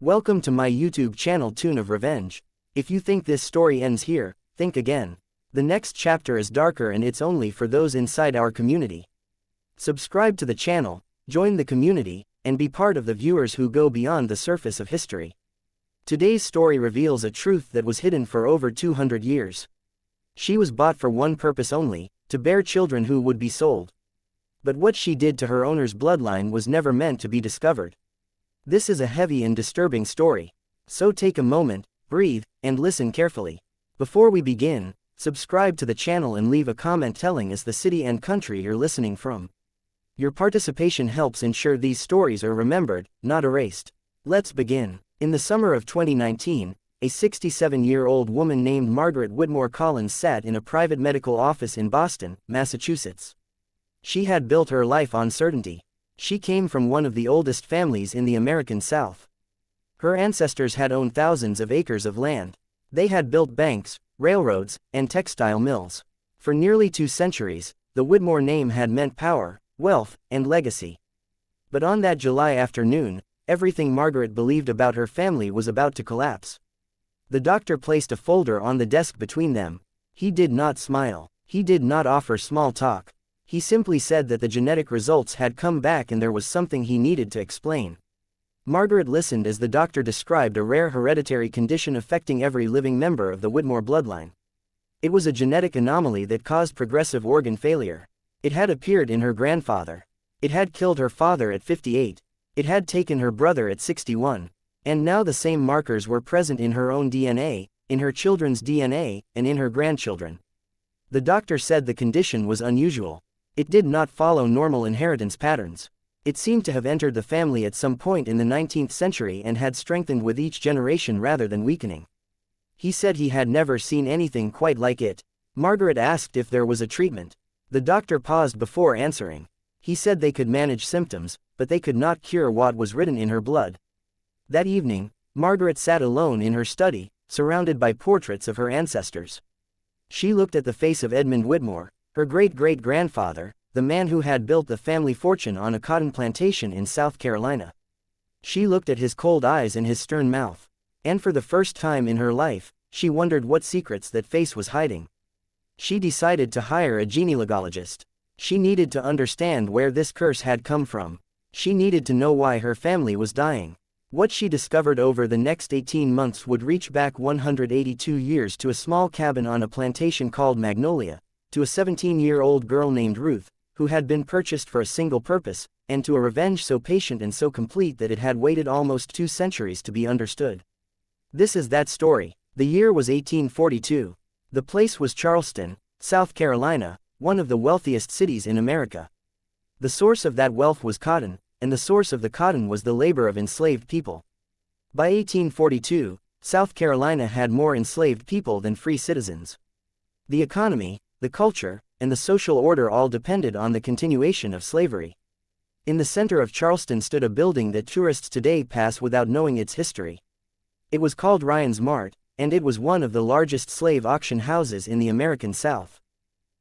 Welcome to my YouTube channel Tune of Revenge. If you think this story ends here, think again. The next chapter is darker and it's only for those inside our community. Subscribe to the channel, join the community, and be part of the viewers who go beyond the surface of history. Today's story reveals a truth that was hidden for over 200 years. She was bought for one purpose only, to bear children who would be sold. But what she did to her owner's bloodline was never meant to be discovered. This is a heavy and disturbing story. So take a moment, breathe, and listen carefully. Before we begin, subscribe to the channel and leave a comment telling us the city and country you're listening from. Your participation helps ensure these stories are remembered, not erased. Let's begin. In the summer of 2019, a 67-year-old woman named Margaret Whitmore Collins sat in a private medical office in Boston, Massachusetts. She had built her life on certainty. She came from one of the oldest families in the American South. Her ancestors had owned thousands of acres of land. They had built banks, railroads, and textile mills. For nearly 2 centuries, the Whitmore name had meant power, wealth, and legacy. But on that July afternoon, everything Margaret believed about her family was about to collapse. The doctor placed a folder on the desk between them. He did not smile. He did not offer small talk. He simply said that the genetic results had come back and there was something he needed to explain. Margaret listened as the doctor described a rare hereditary condition affecting every living member of the Whitmore bloodline. It was a genetic anomaly that caused progressive organ failure. It had appeared in her grandfather. It had killed her father at 58. It had taken her brother at 61. And now the same markers were present in her own DNA, in her children's DNA, and in her grandchildren. The doctor said the condition was unusual. It did not follow normal inheritance patterns. It seemed to have entered the family at some point in the 19th century and had strengthened with each generation rather than weakening. He said he had never seen anything quite like it. Margaret asked if there was a treatment. The doctor paused before answering. He said they could manage symptoms, but they could not cure what was written in her blood. That evening, Margaret sat alone in her study, surrounded by portraits of her ancestors. She looked at the face of Edmund Whitmore, her great-great-grandfather, the man who had built the family fortune on a cotton plantation in South Carolina. She looked at his cold eyes and his stern mouth. And for the first time in her life, she wondered what secrets that face was hiding. She decided to hire a genealogist. She needed to understand where this curse had come from. She needed to know why her family was dying. What she discovered over the next 18 months would reach back 182 years to a small cabin on a plantation called Magnolia, to a 17-year-old girl named Ruth, who had been purchased for a single purpose, and to a revenge so patient and so complete that it had waited almost 2 centuries to be understood. This is that story. The year was 1842. The place was Charleston, South Carolina, one of the wealthiest cities in America. The source of that wealth was cotton, and the source of the cotton was the labor of enslaved people. By 1842, South Carolina had more enslaved people than free citizens. The economy, the culture, and the social order all depended on the continuation of slavery. In the center of Charleston stood a building that tourists today pass without knowing its history. It was called Ryan's Mart, and it was one of the largest slave auction houses in the American South.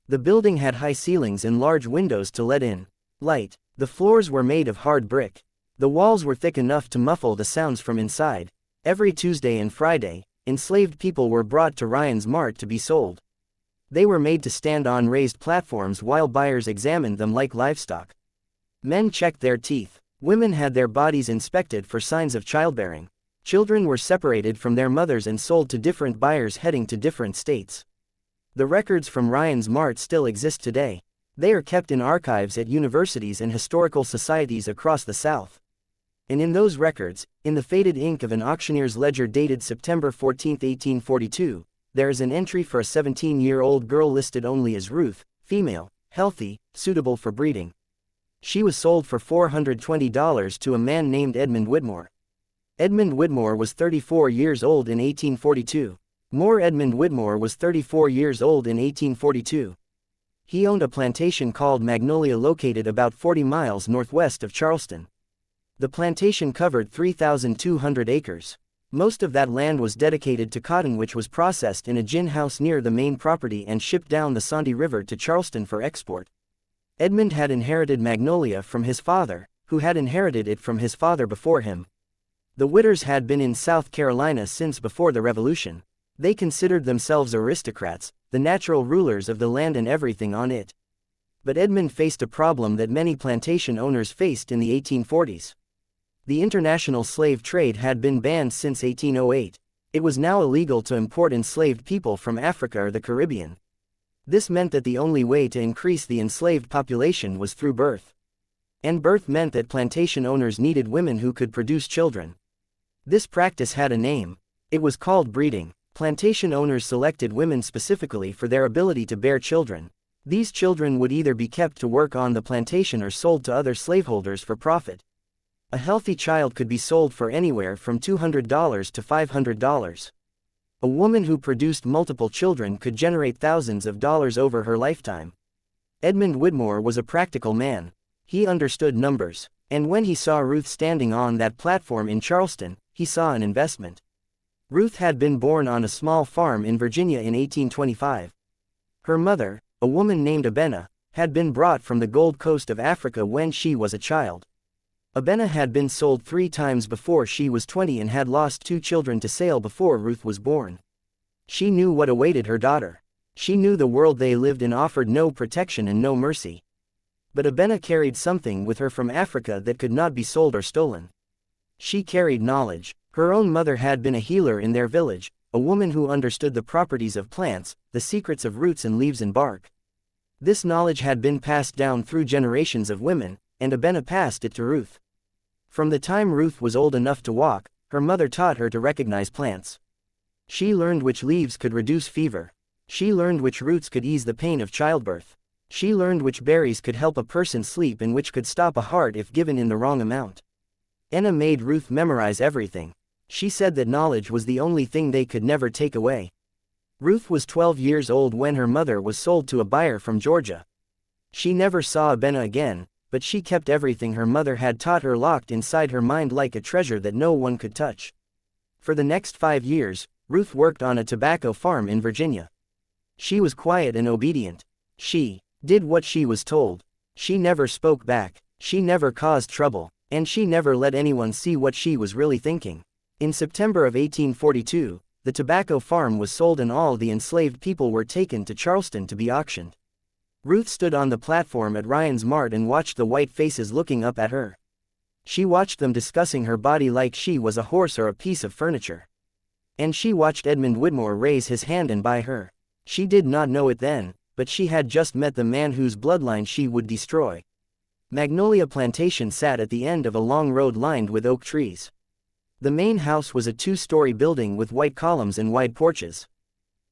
The building had high ceilings and large windows to let in light. The floors were made of hard brick. The walls were thick enough to muffle the sounds from inside. Every Tuesday and Friday, enslaved people were brought to Ryan's Mart to be sold. They were made to stand on raised platforms while buyers examined them like livestock. Men checked their teeth. Women had their bodies inspected for signs of childbearing. Children were separated from their mothers and sold to different buyers heading to different states. The records from Ryan's Mart still exist today. They are kept in archives at universities and historical societies across the South. And in those records, in the faded ink of an auctioneer's ledger dated September 14, 1842, there is an entry for a 17-year-old girl listed only as Ruth, female, healthy, suitable for breeding. She was sold for $420 to a man named Edmund Whitmore. Edmund Whitmore was 34 years old in 1842. Edmund Whitmore was 34 years old in 1842. He owned a plantation called Magnolia located about 40 miles northwest of Charleston. The plantation covered 3,200 acres. Most of that land was dedicated to cotton, which was processed in a gin house near the main property and shipped down the Sandy River to Charleston for export. Edmund had inherited Magnolia from his father, who had inherited it from his father before him. The Whitters had been in South Carolina since before the Revolution. They considered themselves aristocrats, the natural rulers of the land and everything on it. But Edmund faced a problem that many plantation owners faced in the 1840s. The international slave trade had been banned since 1808. It was now illegal to import enslaved people from Africa or the Caribbean. This meant that the only way to increase the enslaved population was through birth. And birth meant that plantation owners needed women who could produce children. This practice had a name. It was called breeding. Plantation owners selected women specifically for their ability to bear children. These children would either be kept to work on the plantation or sold to other slaveholders for profit. A healthy child could be sold for anywhere from $200 to $500. A woman who produced multiple children could generate thousands of dollars over her lifetime. Edmund Whitmore was a practical man. He understood numbers, and when he saw Ruth standing on that platform in Charleston, he saw an investment. Ruth had been born on a small farm in Virginia in 1825. Her mother, a woman named Abena, had been brought from the Gold Coast of Africa when she was a child. Abena had been sold 3 times before she was 20 and had lost 2 children to sale before Ruth was born. She knew what awaited her daughter. She knew the world they lived in offered no protection and no mercy. But Abena carried something with her from Africa that could not be sold or stolen. She carried knowledge. Her own mother had been a healer in their village, a woman who understood the properties of plants, the secrets of roots and leaves and bark. This knowledge had been passed down through generations of women, and Abena passed it to Ruth. From the time Ruth was old enough to walk, her mother taught her to recognize plants. She learned which leaves could reduce fever. She learned which roots could ease the pain of childbirth. She learned which berries could help a person sleep and which could stop a heart if given in the wrong amount. Anna made Ruth memorize everything. She said that knowledge was the only thing they could never take away. Ruth was 12 years old when her mother was sold to a buyer from Georgia. She never saw Abena again, but she kept everything her mother had taught her locked inside her mind like a treasure that no one could touch. For the next 5 years, Ruth worked on a tobacco farm in Virginia. She was quiet and obedient. She did what she was told. She never spoke back. She never caused trouble, and she never let anyone see what she was really thinking. In September of 1842, the tobacco farm was sold and all the enslaved people were taken to Charleston to be auctioned. Ruth stood on the platform at Ryan's Mart and watched the white faces looking up at her. She watched them discussing her body like she was a horse or a piece of furniture. And she watched Edmund Whitmore raise his hand and buy her. She did not know it then, but she had just met the man whose bloodline she would destroy. Magnolia Plantation sat at the end of a long road lined with oak trees. The main house was a 2-story building with white columns and wide porches.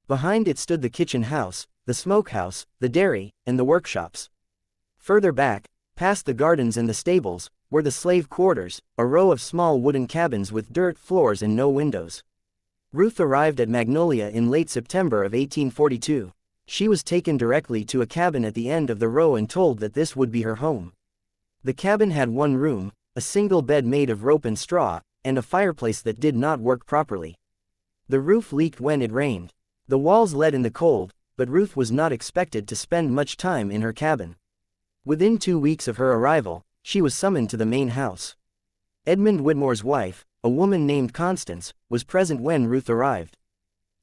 Behind it stood the kitchen house, the smokehouse, the dairy, and the workshops. Further back, past the gardens and the stables, were the slave quarters, a row of small wooden cabins with dirt floors and no windows. Ruth arrived at Magnolia in late September of 1842. She was taken directly to a cabin at the end of the row and told that this would be her home. The cabin had 1 room, a single bed made of rope and straw, and a fireplace that did not work properly. The roof leaked when it rained. The walls let in the cold, but Ruth was not expected to spend much time in her cabin. Within 2 weeks of her arrival, she was summoned to the main house. Edmund Whitmore's wife, a woman named Constance, was present when Ruth arrived.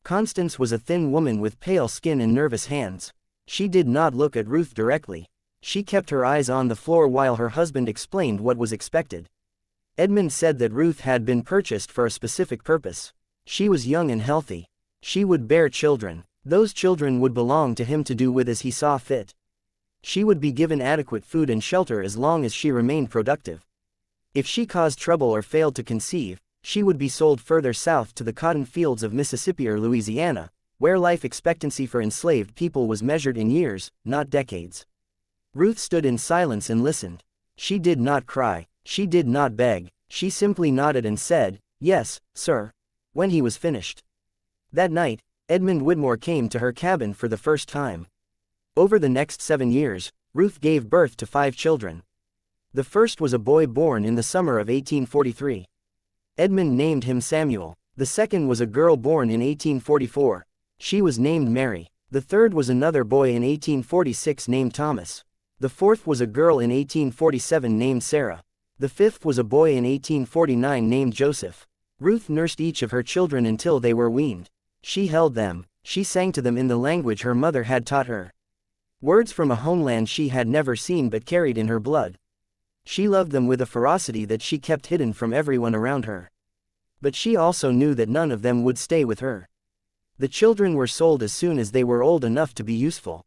Constance was a thin woman with pale skin and nervous hands. She did not look at Ruth directly. She kept her eyes on the floor while her husband explained what was expected. Edmund said that Ruth had been purchased for a specific purpose. She was young and healthy. She would bear children. Those children would belong to him to do with as he saw fit. She would be given adequate food and shelter as long as she remained productive. If she caused trouble or failed to conceive, she would be sold further south to the cotton fields of Mississippi or Louisiana, where life expectancy for enslaved people was measured in years, not decades. Ruth stood in silence and listened. She did not cry. She did not beg. She simply nodded and said, "Yes, sir," when he was finished. That night, Edmund Whitmore came to her cabin for the first time. Over the next 7 years, Ruth gave birth to 5 children. The first was a boy born in the summer of 1843. Edmund named him Samuel. The second was a girl born in 1844. She was named Mary. The third was another boy in 1846 named Thomas. The fourth was a girl in 1847 named Sarah. The fifth was a boy in 1849 named Joseph. Ruth nursed each of her children until they were weaned. She held them, she sang to them in the language her mother had taught her. Words from a homeland she had never seen but carried in her blood. She loved them with a ferocity that she kept hidden from everyone around her. But she also knew that none of them would stay with her. The children were sold as soon as they were old enough to be useful.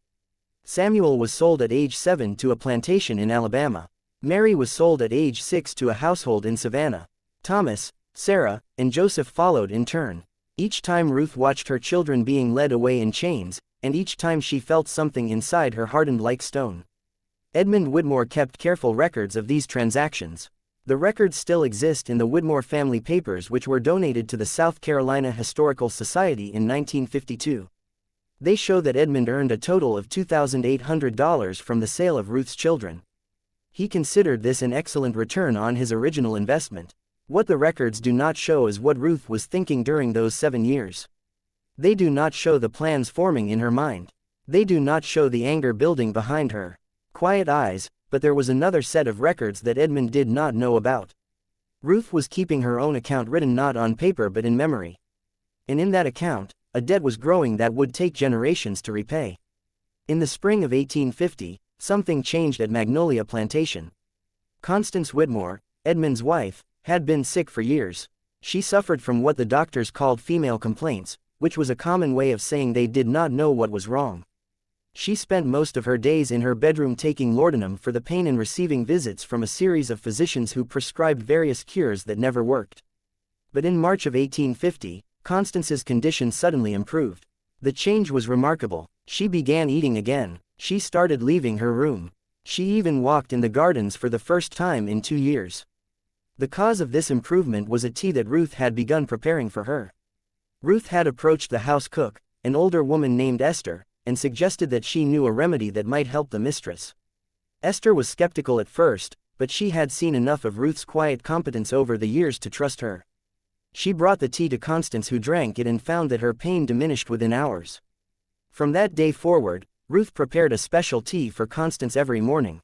Samuel was sold at age 7 to a plantation in Alabama. Mary was sold at age 6 to a household in Savannah. Thomas, Sarah, and Joseph followed in turn. Each time Ruth watched her children being led away in chains, and each time she felt something inside her hardened like stone. Edmund Whitmore kept careful records of these transactions. The records still exist in the Whitmore family papers, which were donated to the South Carolina Historical Society in 1952. They show that Edmund earned a total of $2,800 from the sale of Ruth's children. He considered this an excellent return on his original investment. What the records do not show is what Ruth was thinking during those 7 years. They do not show the plans forming in her mind. They do not show the anger building behind her quiet eyes, but there was another set of records that Edmund did not know about. Ruth was keeping her own account written not on paper but in memory. And in that account, a debt was growing that would take generations to repay. In the spring of 1850, something changed at Magnolia Plantation. Constance Whitmore, Edmund's wife, had been sick for years. She suffered from what the doctors called female complaints, which was a common way of saying they did not know what was wrong. She spent most of her days in her bedroom taking laudanum for the pain and receiving visits from a series of physicians who prescribed various cures that never worked. But in March of 1850, Constance's condition suddenly improved. The change was remarkable. She began eating again. She started leaving her room. She even walked in the gardens for the first time in 2 years. The cause of this improvement was a tea that Ruth had begun preparing for her. Ruth had approached the house cook, an older woman named Esther, and suggested that she knew a remedy that might help the mistress. Esther was skeptical at first, but she had seen enough of Ruth's quiet competence over the years to trust her. She brought the tea to Constance, who drank it and found that her pain diminished within hours. From that day forward, Ruth prepared a special tea for Constance every morning.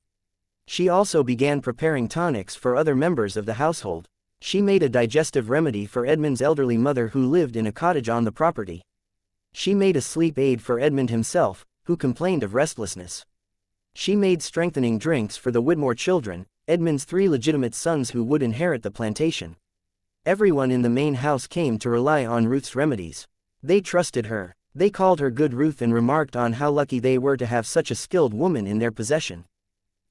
She also began preparing tonics for other members of the household. She made a digestive remedy for Edmund's elderly mother who lived in a cottage on the property. She made a sleep aid for Edmund himself, who complained of restlessness. She made strengthening drinks for the Whitmore children, Edmund's 3 legitimate sons who would inherit the plantation. Everyone in the main house came to rely on Ruth's remedies. They trusted her. They called her Good Ruth and remarked on how lucky they were to have such a skilled woman in their possession.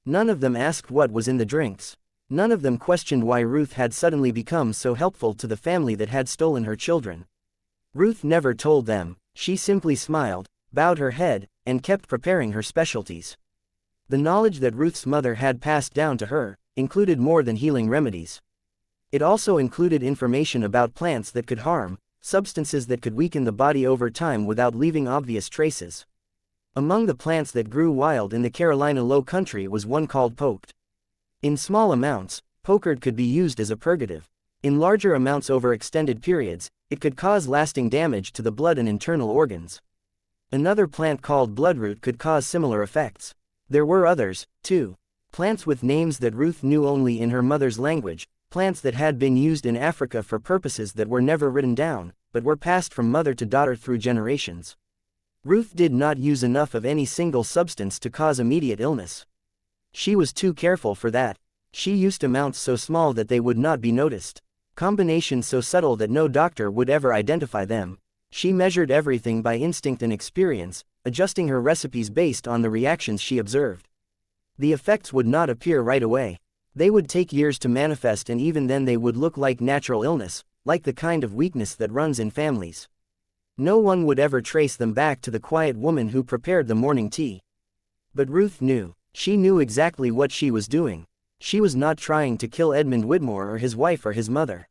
None of them asked what was in the drinks. None of them questioned why Ruth had suddenly become so helpful to the family that had stolen her children. Ruth never told them. She simply smiled, bowed her head, and kept preparing her specialties. The knowledge that Ruth's mother had passed down to her included more than healing remedies. It also included information about plants that could harm, substances that could weaken the body over time without leaving obvious traces. Among the plants that grew wild in the Carolina Low Country was one called poked. In small amounts, pokerd could be used as a purgative. In larger amounts over extended periods, it could cause lasting damage to the blood and internal organs. Another plant called bloodroot could cause similar effects. There were others, too. Plants with names that Ruth knew only in her mother's language, plants that had been used in Africa for purposes that were never written down, but were passed from mother to daughter through generations. Ruth did not use enough of any single substance to cause immediate illness. She was too careful for that. She used amounts so small that they would not be noticed. Combinations so subtle that no doctor would ever identify them. She measured everything by instinct and experience, adjusting her recipes based on the reactions she observed. The effects would not appear right away. They would take years to manifest, and even then they would look like natural illness, like the kind of weakness that runs in families. No one would ever trace them back to the quiet woman who prepared the morning tea. But Ruth knew. She knew exactly what she was doing. She was not trying to kill Edmund Whitmore or his wife or his mother.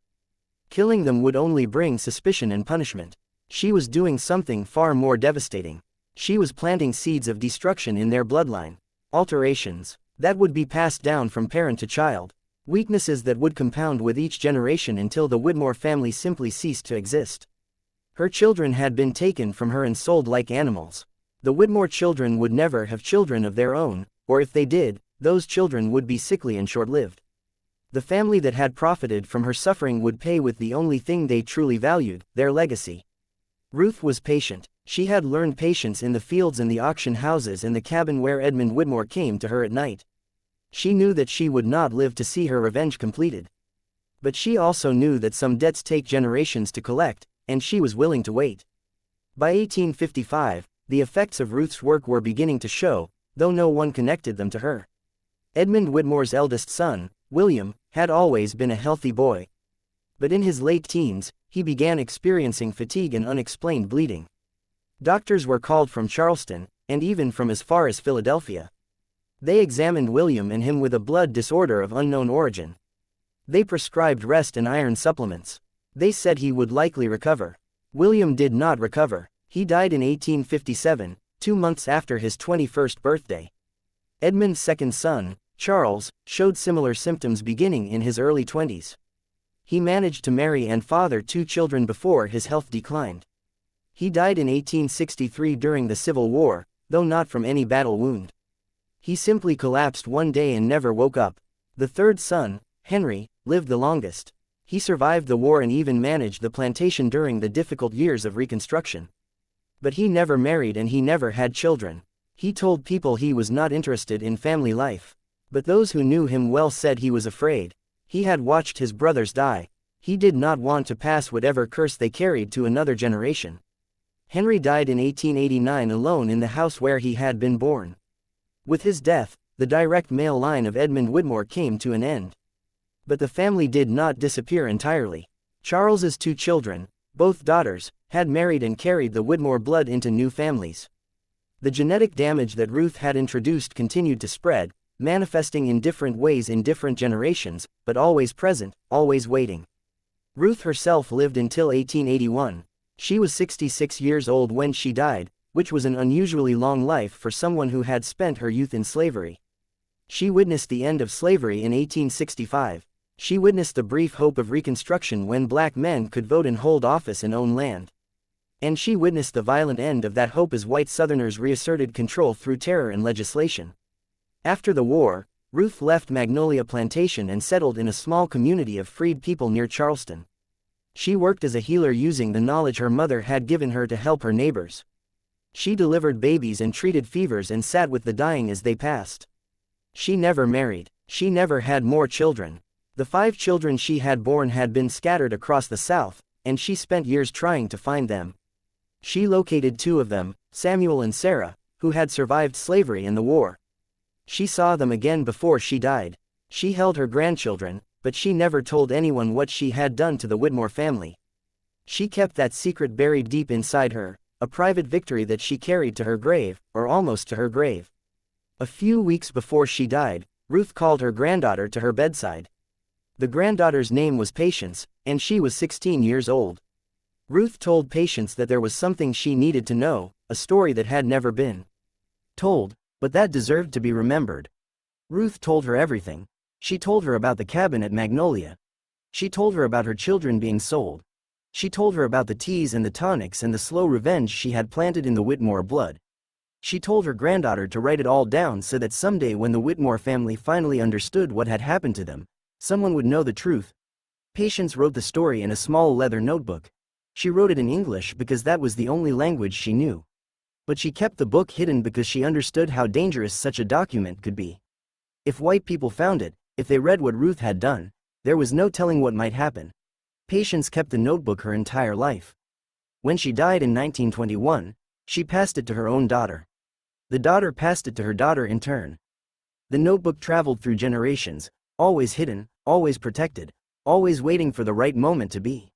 Killing them would only bring suspicion and punishment. She was doing something far more devastating. She was planting seeds of destruction in their bloodline. Alterations that would be passed down from parent to child. Weaknesses that would compound with each generation until the Whitmore family simply ceased to exist. Her children had been taken from her and sold like animals. The Whitmore children would never have children of their own, or if they did, those children would be sickly and short-lived. The family that had profited from her suffering would pay with the only thing they truly valued, their legacy. Ruth was patient. She had learned patience in the fields and the auction houses and the cabin where Edmund Whitmore came to her at night. She knew that she would not live to see her revenge completed. But she also knew that some debts take generations to collect, and she was willing to wait. By 1855, the effects of Ruth's work were beginning to show, though no one connected them to her. Edmund Whitmore's eldest son, William, had always been a healthy boy. But in his late teens, he began experiencing fatigue and unexplained bleeding. Doctors were called from Charleston, and even from as far as Philadelphia. They examined William and him with a blood disorder of unknown origin. They prescribed rest and iron supplements. They said he would likely recover. William did not recover. He died in 1857, 2 months after his 21st birthday. Edmund's second son, Charles, showed similar symptoms beginning in his early 20s. He managed to marry and father 2 children before his health declined. He died in 1863 during the Civil War, though not from any battle wound. He simply collapsed one day and never woke up. The third son, Henry, lived the longest. He survived the war and even managed the plantation during the difficult years of Reconstruction. But he never married and he never had children. He told people he was not interested in family life. But those who knew him well said he was afraid. He had watched his brothers die. He did not want to pass whatever curse they carried to another generation. Henry died in 1889 alone in the house where he had been born. With his death, the direct male line of Edmund Whitmore came to an end. But the family did not disappear entirely. Charles's 2 children, both daughters, had married and carried the Whitmore blood into new families. The genetic damage that Ruth had introduced continued to spread, manifesting in different ways in different generations, but always present, always waiting. Ruth herself lived until 1881. She was 66 years old when she died, which was an unusually long life for someone who had spent her youth in slavery. She witnessed the end of slavery in 1865. She witnessed the brief hope of Reconstruction when black men could vote and hold office and own land. And she witnessed the violent end of that hope as white Southerners reasserted control through terror and legislation. After the war, Ruth left Magnolia Plantation and settled in a small community of freed people near Charleston. She worked as a healer using the knowledge her mother had given her to help her neighbors. She delivered babies and treated fevers and sat with the dying as they passed. She never married. She never had more children. The 5 children she had born had been scattered across the South, and she spent years trying to find them. She located 2 of them, Samuel and Sarah, who had survived slavery and the war. She saw them again before she died. She held her grandchildren, but she never told anyone what she had done to the Whitmore family. She kept that secret buried deep inside her, a private victory that she carried to her grave, or almost to her grave. A few weeks before she died, Ruth called her granddaughter to her bedside. The granddaughter's name was Patience, and she was 16 years old. Ruth told Patience that there was something she needed to know, a story that had never been told, but that deserved to be remembered. Ruth told her everything. She told her about the cabin at Magnolia. She told her about her children being sold. She told her about the teas and the tonics and the slow revenge she had planted in the Whitmore blood. She told her granddaughter to write it all down so that someday when the Whitmore family finally understood what had happened to them, someone would know the truth. Patience wrote the story in a small leather notebook. She wrote it in English because that was the only language she knew. But she kept the book hidden because she understood how dangerous such a document could be. If white people found it, if they read what Ruth had done, there was no telling what might happen. Patience kept the notebook her entire life. When she died in 1921, she passed it to her own daughter. The daughter passed it to her daughter in turn. The notebook traveled through generations, always hidden, always protected, always waiting for the right moment to be